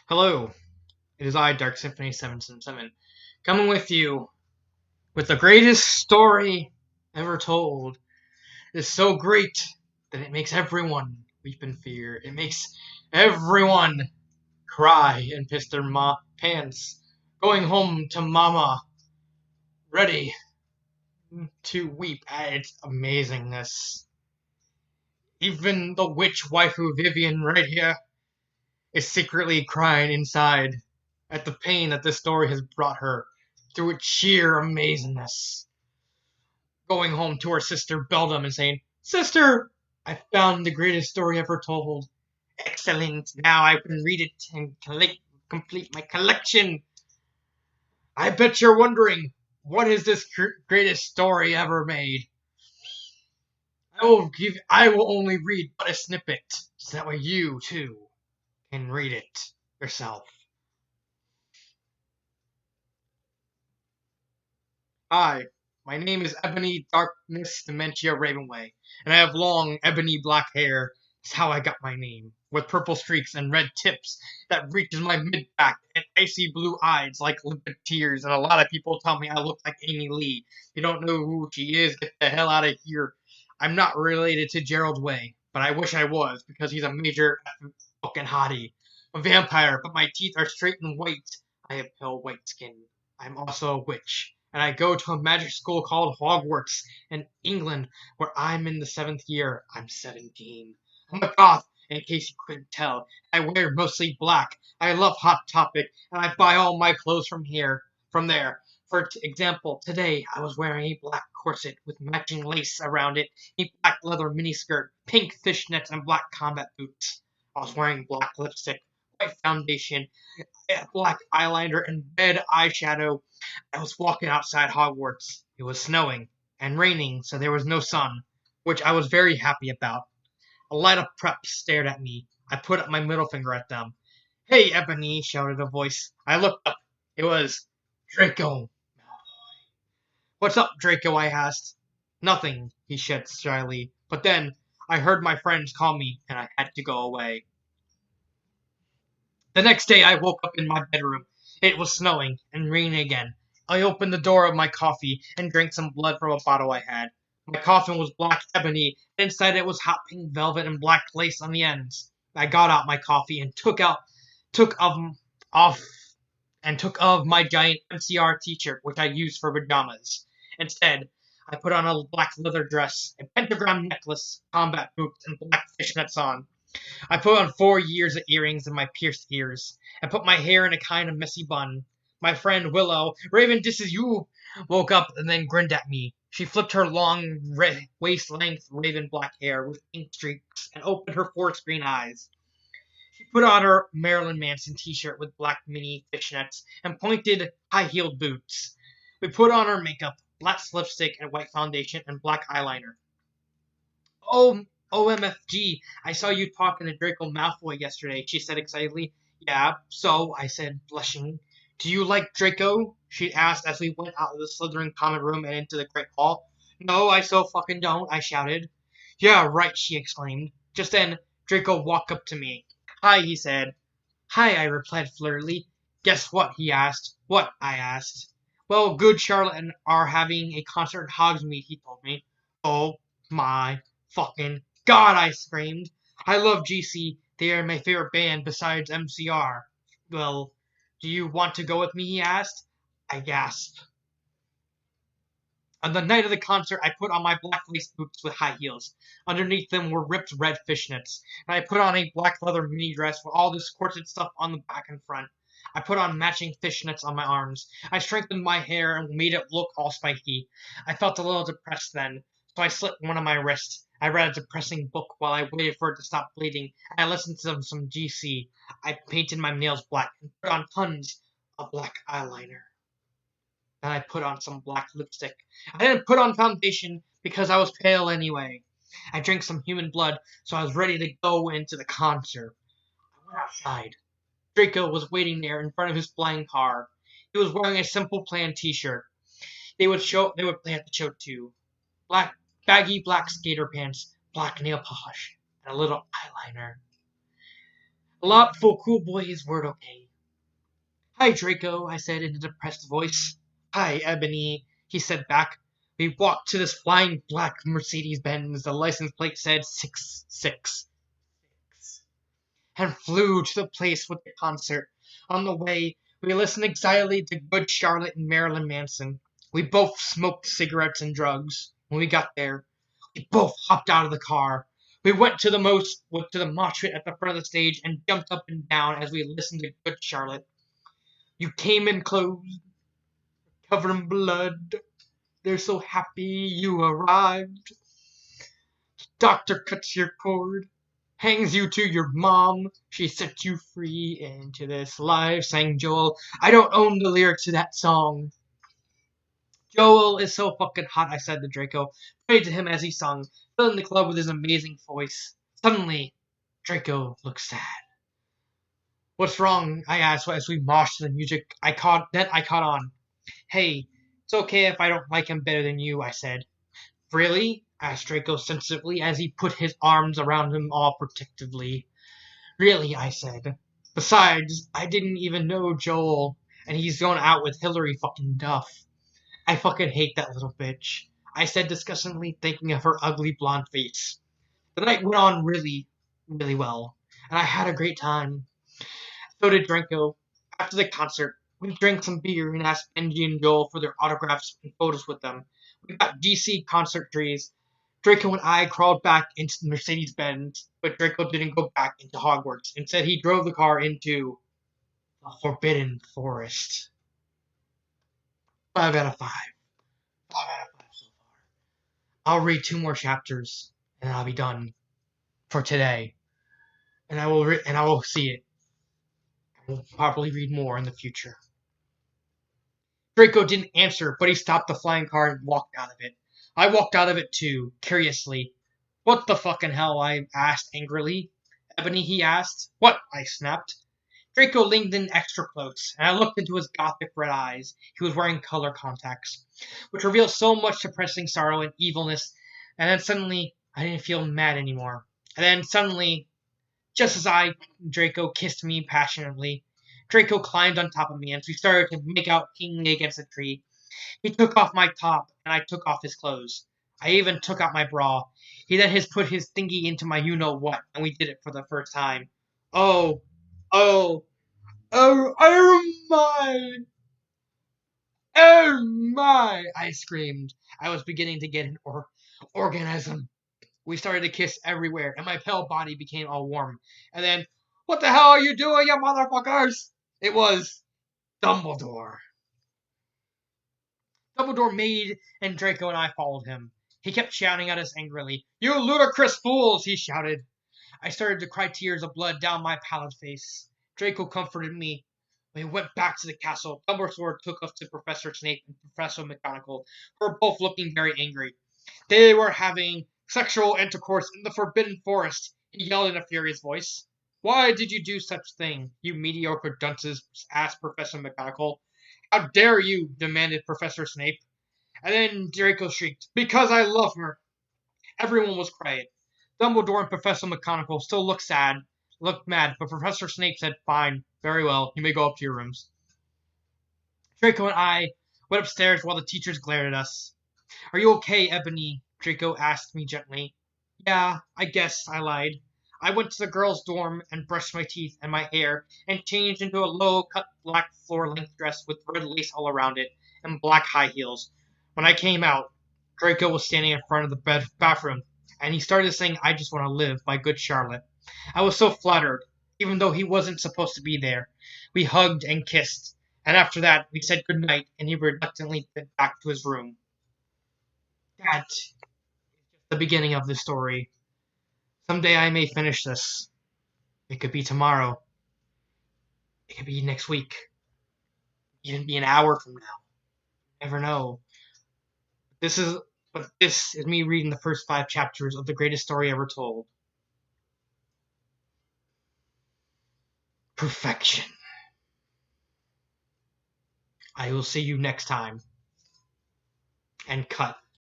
Hello, it is I, Dark Symphony 777, coming with you with the greatest story ever told. It is so great that it makes everyone weep in fear. It makes everyone cry and piss their pants, going home to mama, ready to weep at its amazingness. Even the witch waifu Vivian right here is secretly crying inside at the pain that this story has brought her through its sheer amazingness. Going home to her sister Beldam and saying, "Sister, I found the greatest story ever told. Excellent. Now I can read it and complete my collection. I bet you're wondering, what is this greatest story ever made? I will only read but a snippet, so that way you, too, can read it yourself. Hi, my name is Ebony Darkness Dementia Ravenway, and I have long, ebony black hair. That's how I got my name, with purple streaks and red tips that reaches my mid-back, and icy blue eyes like liquid tears, and a lot of people tell me I look like Amy Lee. If you don't know who she is, get the hell out of here. I'm not related to Gerald Way, but I wish I was, because he's a major fucking hottie. I'm a vampire, but my teeth are straight and white. I have pale white skin. I'm also a witch, and I go to a magic school called Hogwarts in England, where I'm in the 7th year. I'm 17. I'm a goth, in case you couldn't tell. I wear mostly black. I love Hot Topic, and I buy all my clothes from there. For example, today I was wearing a black corset with matching lace around it, a black leather miniskirt, pink fishnets, and black combat boots. I was wearing black lipstick, white foundation, black eyeliner, and red eyeshadow. I was walking outside Hogwarts. It was snowing and raining, so there was no sun, which I was very happy about. A line of preps stared at me. I put up my middle finger at them. "Hey, Ebony," shouted a voice. I looked up. It was Draco. "What's up, Draco?" I asked. "Nothing," he said shyly. But then I heard my friends call me, and I had to go away. The next day I woke up in my bedroom. It was snowing and raining again. I opened the door of my coffee and drank some blood from a bottle I had. My coffin was black ebony, and inside it was hot pink velvet and black lace on the ends. I got out my coffee and took off took of my giant MCR t-shirt, which I used for pajamas. Instead, I put on a black leather dress, a pentagram necklace, combat boots, and black fishnets on. I put on 4 years of earrings in my pierced ears. I put my hair in a kind of messy bun. My friend Willow, "Raven, this is you," woke up and then grinned at me. She flipped her long, waist-length raven black hair with pink streaks and opened her 4 screen eyes. She put on her Marilyn Manson t-shirt with black mini fishnets and pointed, high-heeled boots. We put on our makeup, black lipstick and white foundation and black eyeliner. "Oh, OMFG, I saw you talking to Draco Malfoy yesterday," she said excitedly. "Yeah, so," I said, blushing. "Do you like Draco?" she asked as we went out of the Slytherin common room and into the Great Hall. "No, I so fucking don't," I shouted. "Yeah, right," she exclaimed. Just then, Draco walked up to me. "Hi," he said. "Hi," I replied flirtily. "Guess what?" he asked. "What?" I asked. "Well, Good Charlotte and are having a concert in Hogsmeade," he told me. "Oh my fucking God!" I screamed. "I love GC. They are my favorite band besides MCR." "Well, do you want to go with me?" he asked. I gasped. On the night of the concert, I put on my black lace boots with high heels. Underneath them were ripped red fishnets, and I put on a black leather mini dress with all this corset stuff on the back and front. I put on matching fishnets on my arms. I strengthened my hair and made it look all spiky. I felt a little depressed then, so I slit one of my wrists. I read a depressing book while I waited for it to stop bleeding, and I listened to some GC. I painted my nails black and put on tons of black eyeliner. Then I put on some black lipstick. I didn't put on foundation because I was pale anyway. I drank some human blood, so I was ready to go into the concert. I went outside. Draco was waiting there in front of his flying car. He was wearing a Simple Plan t-shirt. They would play at the show too. Black baggy black skater pants, black nail polish, and a little eyeliner. A lot for a cool boy is word okay. Hi, Draco, I said in a depressed voice. Hi, Ebony, he said back. We walked to this flying black Mercedes-Benz. The license plate said 666 and flew to the place with the concert. On the way, we listened excitedly to Good Charlotte and Marilyn Manson. We both smoked cigarettes and drugs. When we got there, we both hopped out of the car. We went to the mosh pit at the front of the stage and jumped up and down as we listened to Good Charlotte. You came in clothes, covered in blood. They're so happy you arrived. Doctor cuts your cord, hangs you to your mom. She set you free into this life, sang Joel. I don't own the lyrics to that song. Joel is so fucking hot, I said to Draco. Prayed to him as he sung, filling the club with his amazing voice. Suddenly, Draco looked sad. What's wrong? I asked as we moshed to the music. I caught on. Hey, it's okay if I don't like him better than you, I said. Really? Asked Draco sensitively as he put his arms around him all protectively. Really, I said. Besides, I didn't even know Joel, and he's going out with Hillary fucking Duff. I fucking hate that little bitch, I said disgustingly, thinking of her ugly blonde face. The night went on really, really well, and I had a great time. So did Draco. After the concert, we drank some beer and asked Benji and Joel for their autographs and photos with them. We got DC concert trees. Draco and I crawled back into the Mercedes-Benz, but Draco didn't go back into Hogwarts. Instead, he drove the car into the Forbidden Forest. 5 out of 5. 5 out of 5 so far. I'll read 2 more chapters, and I'll be done for today. And I will see it. I will probably read more in the future. Draco didn't answer, but he stopped the flying car and walked out of it. I walked out of it too, curiously. What the fucking hell? I asked angrily. Ebony, he asked. What? I snapped. Draco leaned in extra close, and I looked into his gothic red eyes. He was wearing color contacts, which revealed so much depressing sorrow and evilness, and then suddenly, I didn't feel mad anymore. And then suddenly, just as Draco kissed me passionately, Draco climbed on top of me, and we started to make out keenly against a tree. He took off my top, and I took off his clothes. I even took out my bra. He then put his thingy into my you-know-what, and we did it for the first time. Oh, oh, my! Oh my! I screamed. I was beginning to get an orgasm. We started to kiss everywhere, and my pale body became all warm. And then, what the hell are you doing, you motherfuckers? It was Dumbledore. Dumbledore made, and Draco and I followed him. He kept shouting at us angrily. You ludicrous fools, he shouted. I started to cry tears of blood down my pallid face. Draco comforted me. When we went back to the castle, Dumbledore took us to Professor Snape and Professor McGonagall, who were both looking very angry. They were having sexual intercourse in the Forbidden Forest, he yelled in a furious voice. Why did you do such thing, you mediocre dunces? Asked Professor McGonagall. How dare you? Demanded Professor Snape. And then Draco shrieked, Because I love her. Everyone was quiet. Dumbledore and Professor McGonagall still looked mad, but Professor Snape said, Fine, very well, you may go up to your rooms. Draco and I went upstairs while the teachers glared at us. Are you okay, Ebony? Draco asked me gently. Yeah, I guess, I lied. I went to the girls' dorm and brushed my teeth and my hair and changed into a low-cut black floor-length dress with red lace all around it and black high heels. When I came out, Draco was standing in front of the bathroom, and he started singing I Just Want to Live by Good Charlotte. I was so flattered, even though he wasn't supposed to be there. We hugged and kissed, and after that we said goodnight, and he reluctantly went back to his room. That is just the beginning of the story. Someday I may finish this. It could be tomorrow. It could be next week. Even be an hour from now. You never know. This is me reading the first 5 chapters of the greatest story ever told. Perfection. I will see you next time. And cut.